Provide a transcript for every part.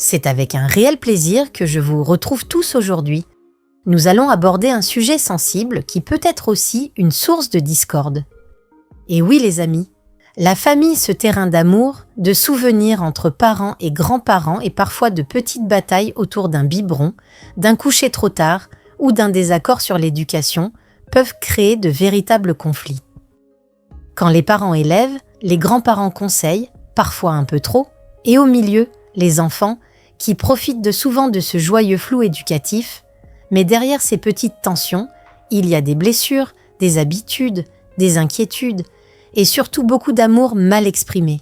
C'est avec un réel plaisir que je vous retrouve tous aujourd'hui. Nous allons aborder un sujet sensible qui peut être aussi une source de discorde. Et oui les amis, la famille, ce terrain d'amour, de souvenirs entre parents et grands-parents et parfois de petites batailles autour d'un biberon, d'un coucher trop tard ou d'un désaccord sur l'éducation, peuvent créer de véritables conflits. Quand les parents élèvent, les grands-parents conseillent, parfois un peu trop, et au milieu, les enfants, qui profitent souvent de ce joyeux flou éducatif, mais derrière ces petites tensions, il y a des blessures, des habitudes, des inquiétudes, et surtout beaucoup d'amour mal exprimé.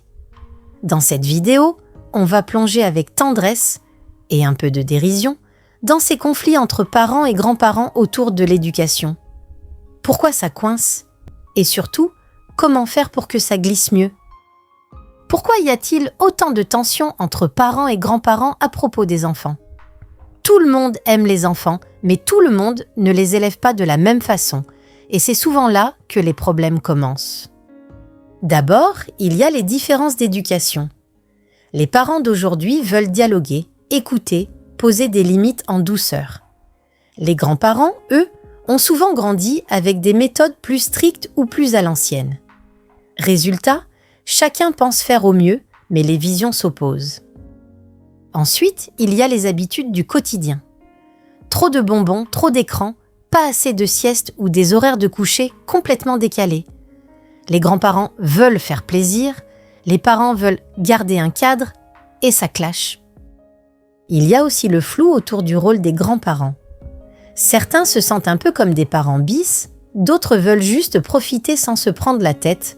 Dans cette vidéo, on va plonger avec tendresse, et un peu de dérision, dans ces conflits entre parents et grands-parents autour de l'éducation. Pourquoi ça coince? Et surtout, comment faire pour que ça glisse mieux? Pourquoi y a-t-il autant de tensions entre parents et grands-parents à propos des enfants? Tout le monde aime les enfants, mais tout le monde ne les élève pas de la même façon, et c'est souvent là que les problèmes commencent. D'abord, il y a les différences d'éducation. Les parents d'aujourd'hui veulent dialoguer, écouter, poser des limites en douceur. Les grands-parents, eux, ont souvent grandi avec des méthodes plus strictes ou plus à l'ancienne. Résultat, chacun pense faire au mieux, mais les visions s'opposent. Ensuite, il y a les habitudes du quotidien. Trop de bonbons, trop d'écrans, pas assez de sieste ou des horaires de coucher complètement décalés. Les grands-parents veulent faire plaisir, les parents veulent garder un cadre, et ça clash. Il y a aussi le flou autour du rôle des grands-parents. Certains se sentent un peu comme des parents bis, d'autres veulent juste profiter sans se prendre la tête.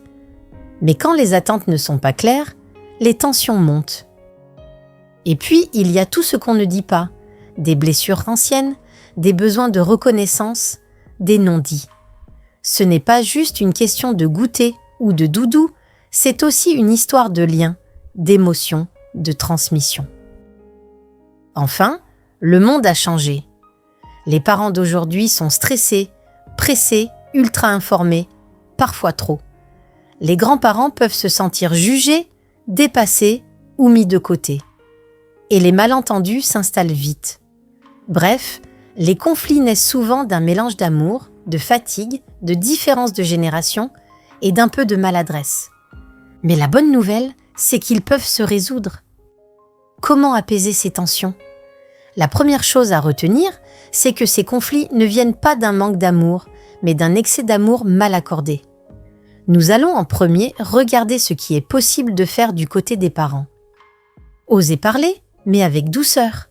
Mais quand les attentes ne sont pas claires, les tensions montent. Et puis, il y a tout ce qu'on ne dit pas, des blessures anciennes, des besoins de reconnaissance, des non-dits. Ce n'est pas juste une question de goûter ou de doudou, c'est aussi une histoire de lien, d'émotion, de transmission. Enfin, le monde a changé. Les parents d'aujourd'hui sont stressés, pressés, ultra informés, parfois trop. Les grands-parents peuvent se sentir jugés, dépassés ou mis de côté. Et les malentendus s'installent vite. Bref, les conflits naissent souvent d'un mélange d'amour, de fatigue, de différence de génération et d'un peu de maladresse. Mais la bonne nouvelle, c'est qu'ils peuvent se résoudre. Comment apaiser ces tensions? La première chose à retenir, c'est que ces conflits ne viennent pas d'un manque d'amour, mais d'un excès d'amour mal accordé. Nous allons en premier regarder ce qui est possible de faire du côté des parents. Osez parler, mais avec douceur.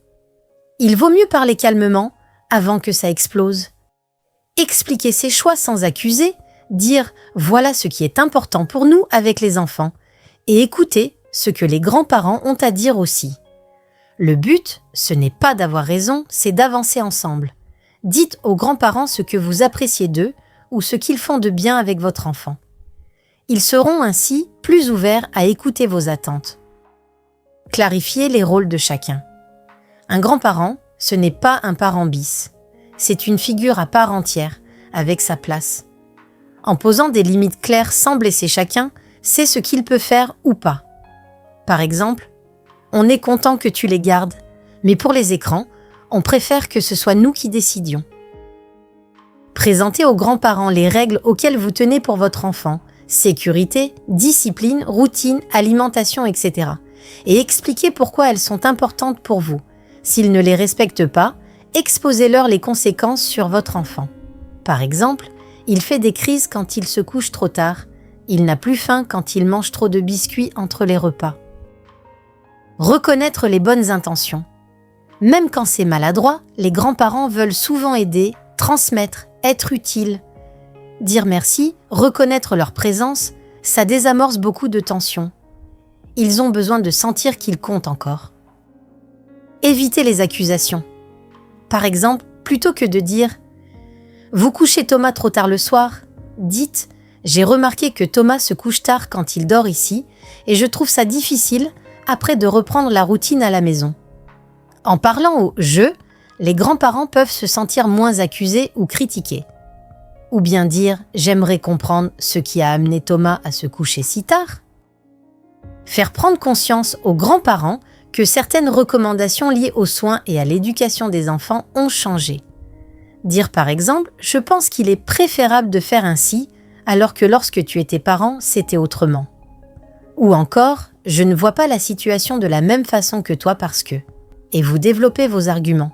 Il vaut mieux parler calmement avant que ça explose. Expliquer ses choix sans accuser, dire « voilà ce qui est important pour nous avec les enfants » et écouter ce que les grands-parents ont à dire aussi. Le but, ce n'est pas d'avoir raison, c'est d'avancer ensemble. Dites aux grands-parents ce que vous appréciez d'eux ou ce qu'ils font de bien avec votre enfant. Ils seront ainsi plus ouverts à écouter vos attentes. Clarifiez les rôles de chacun. Un grand-parent, ce n'est pas un parent bis. C'est une figure à part entière, avec sa place. En posant des limites claires sans blesser chacun, c'est ce qu'il peut faire ou pas. Par exemple, on est content que tu les gardes, mais pour les écrans, on préfère que ce soit nous qui décidions. Présentez aux grands-parents les règles auxquelles vous tenez pour votre enfant, sécurité, discipline, routine, alimentation, etc. Et expliquez pourquoi elles sont importantes pour vous. S'ils ne les respectent pas, exposez-leur les conséquences sur votre enfant. Par exemple, il fait des crises quand il se couche trop tard. Il n'a plus faim quand il mange trop de biscuits entre les repas. Reconnaître les bonnes intentions. Même quand c'est maladroit, les grands-parents veulent souvent aider, transmettre, être utiles. Dire merci, reconnaître leur présence, ça désamorce beaucoup de tensions. Ils ont besoin de sentir qu'ils comptent encore. Évitez les accusations. Par exemple, plutôt que de dire « Vous couchez Thomas trop tard le soir », dites « J'ai remarqué que Thomas se couche tard quand il dort ici et je trouve ça difficile après de reprendre la routine à la maison. » En parlant au « je », les grands-parents peuvent se sentir moins accusés ou critiqués. Ou bien dire « J'aimerais comprendre ce qui a amené Thomas à se coucher si tard ». Faire prendre conscience aux grands-parents que certaines recommandations liées aux soins et à l'éducation des enfants ont changé. Dire par exemple « Je pense qu'il est préférable de faire ainsi » alors que lorsque tu étais parent, c'était autrement. Ou encore « Je ne vois pas la situation de la même façon que toi parce que… » et vous développez vos arguments.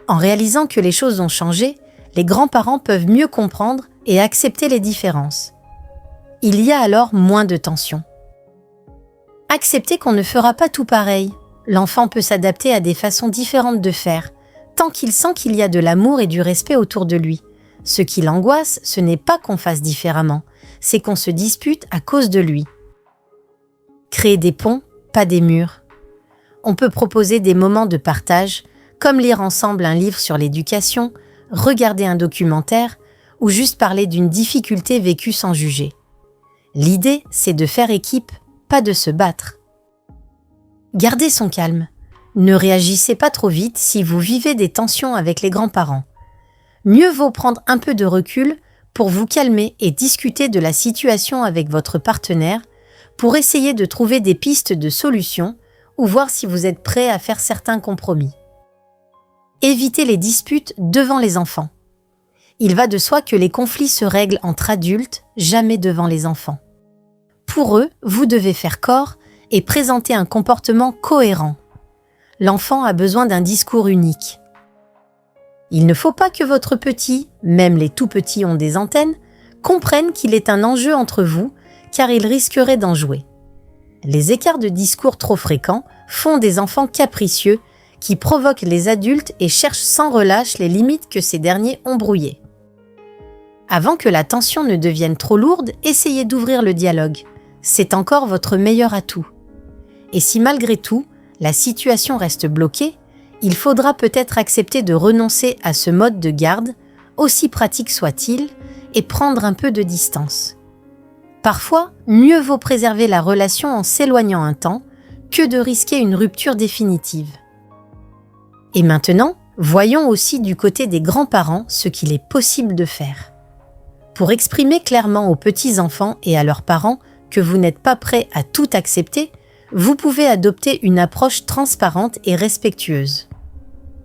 En réalisant que les choses ont changé, les grands-parents peuvent mieux comprendre et accepter les différences. Il y a alors moins de tension. Accepter qu'on ne fera pas tout pareil. L'enfant peut s'adapter à des façons différentes de faire, tant qu'il sent qu'il y a de l'amour et du respect autour de lui. Ce qui l'angoisse, ce n'est pas qu'on fasse différemment, c'est qu'on se dispute à cause de lui. Créer des ponts, pas des murs. On peut proposer des moments de partage, comme lire ensemble un livre sur l'éducation, regarder un documentaire ou juste parler d'une difficulté vécue sans juger. L'idée, c'est de faire équipe, pas de se battre. Gardez son calme. Ne réagissez pas trop vite si vous vivez des tensions avec les grands-parents. Mieux vaut prendre un peu de recul pour vous calmer et discuter de la situation avec votre partenaire pour essayer de trouver des pistes de solutions ou voir si vous êtes prêt à faire certains compromis. Évitez les disputes devant les enfants. Il va de soi que les conflits se règlent entre adultes, jamais devant les enfants. Pour eux, vous devez faire corps et présenter un comportement cohérent. L'enfant a besoin d'un discours unique. Il ne faut pas que votre petit, même les tout petits ont des antennes, comprennent qu'il est un enjeu entre vous, car il risquerait d'en jouer. Les écarts de discours trop fréquents font des enfants capricieux qui provoquent les adultes et cherchent sans relâche les limites que ces derniers ont brouillées. Avant que la tension ne devienne trop lourde, essayez d'ouvrir le dialogue. C'est encore votre meilleur atout. Et si malgré tout, la situation reste bloquée, il faudra peut-être accepter de renoncer à ce mode de garde, aussi pratique soit-il, et prendre un peu de distance. Parfois, mieux vaut préserver la relation en s'éloignant un temps que de risquer une rupture définitive. Et maintenant, voyons aussi du côté des grands-parents ce qu'il est possible de faire. Pour exprimer clairement aux petits-enfants et à leurs parents que vous n'êtes pas prêt à tout accepter, vous pouvez adopter une approche transparente et respectueuse.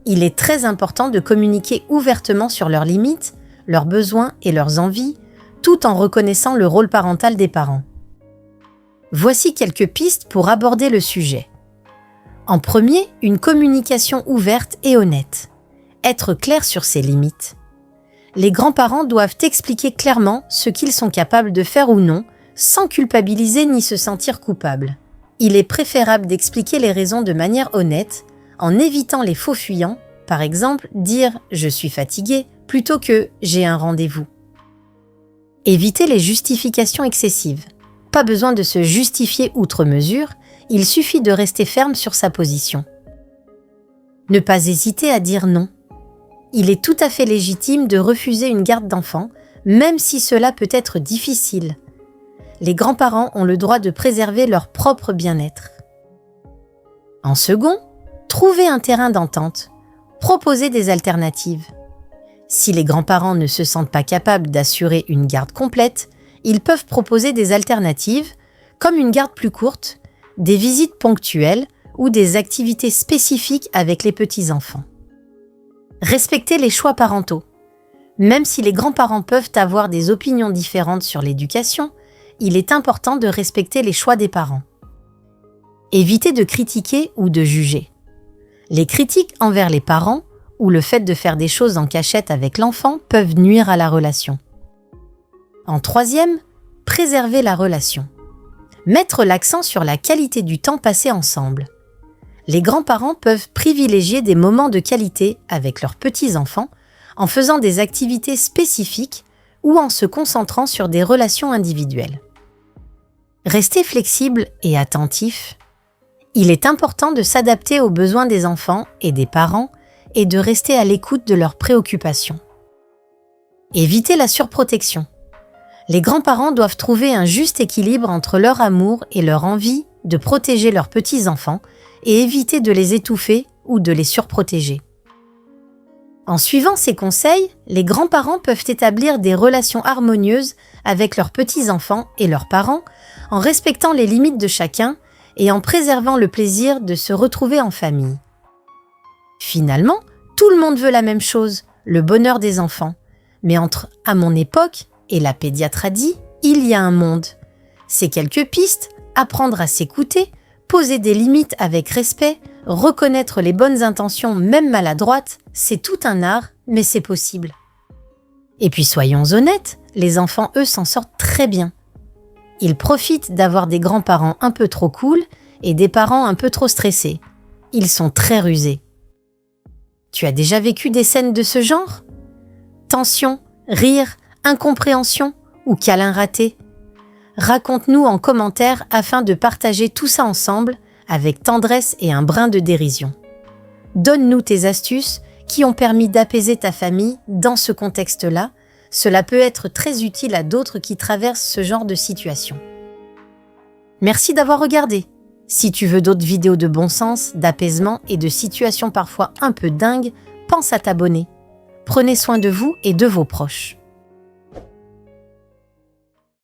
Il est très important de communiquer ouvertement sur leurs limites, leurs besoins et leurs envies, tout en reconnaissant le rôle parental des parents. Voici quelques pistes pour aborder le sujet. En premier, une communication ouverte et honnête. Être clair sur ses limites. Les grands-parents doivent expliquer clairement ce qu'ils sont capables de faire ou non, sans culpabiliser ni se sentir coupables. Il est préférable d'expliquer les raisons de manière honnête, en évitant les faux fuyants, par exemple dire « je suis fatigué » plutôt que « j'ai un rendez-vous ». Évitez les justifications excessives. Pas besoin de se justifier outre mesure, il suffit de rester ferme sur sa position. Ne pas hésiter à dire non. Il est tout à fait légitime de refuser une garde d'enfant, même si cela peut être difficile. Les grands-parents ont le droit de préserver leur propre bien-être. En second, trouvez un terrain d'entente. Proposez des alternatives. Si les grands-parents ne se sentent pas capables d'assurer une garde complète, ils peuvent proposer des alternatives, comme une garde plus courte, des visites ponctuelles ou des activités spécifiques avec les petits-enfants. Respectez les choix parentaux. Même si les grands-parents peuvent avoir des opinions différentes sur l'éducation, il est important de respecter les choix des parents. Évitez de critiquer ou de juger. Les critiques envers les parents ou le fait de faire des choses en cachette avec l'enfant peuvent nuire à la relation. En troisième, préserver la relation. Mettre l'accent sur la qualité du temps passé ensemble. Les grands-parents peuvent privilégier des moments de qualité avec leurs petits-enfants en faisant des activités spécifiques ou en se concentrant sur des relations individuelles. Restez flexible et attentif. Il est important de s'adapter aux besoins des enfants et des parents et de rester à l'écoute de leurs préoccupations. Évitez la surprotection. Les grands-parents doivent trouver un juste équilibre entre leur amour et leur envie de protéger leurs petits-enfants et éviter de les étouffer ou de les surprotéger. En suivant ces conseils, les grands-parents peuvent établir des relations harmonieuses avec leurs petits-enfants et leurs parents en respectant les limites de chacun et en préservant le plaisir de se retrouver en famille. Finalement, tout le monde veut la même chose, le bonheur des enfants. Mais entre « à mon époque » et la pédiatre a dit, il y a un monde. Ces quelques pistes, apprendre à s'écouter, poser des limites avec respect, reconnaître les bonnes intentions même maladroites, c'est tout un art, mais c'est possible. Et puis soyons honnêtes, les enfants, eux, s'en sortent très bien. Ils profitent d'avoir des grands-parents un peu trop cool et des parents un peu trop stressés. Ils sont très rusés. Tu as déjà vécu des scènes de ce genre ? Tension, rire, incompréhension ou câlin raté ? Raconte-nous en commentaire afin de partager tout ça ensemble avec tendresse et un brin de dérision. Donne-nous tes astuces qui ont permis d'apaiser ta famille dans ce contexte-là. Cela peut être très utile à d'autres qui traversent ce genre de situation. Merci d'avoir regardé. Si tu veux d'autres vidéos de bon sens, d'apaisement et de situations parfois un peu dingues, pense à t'abonner. Prenez soin de vous et de vos proches.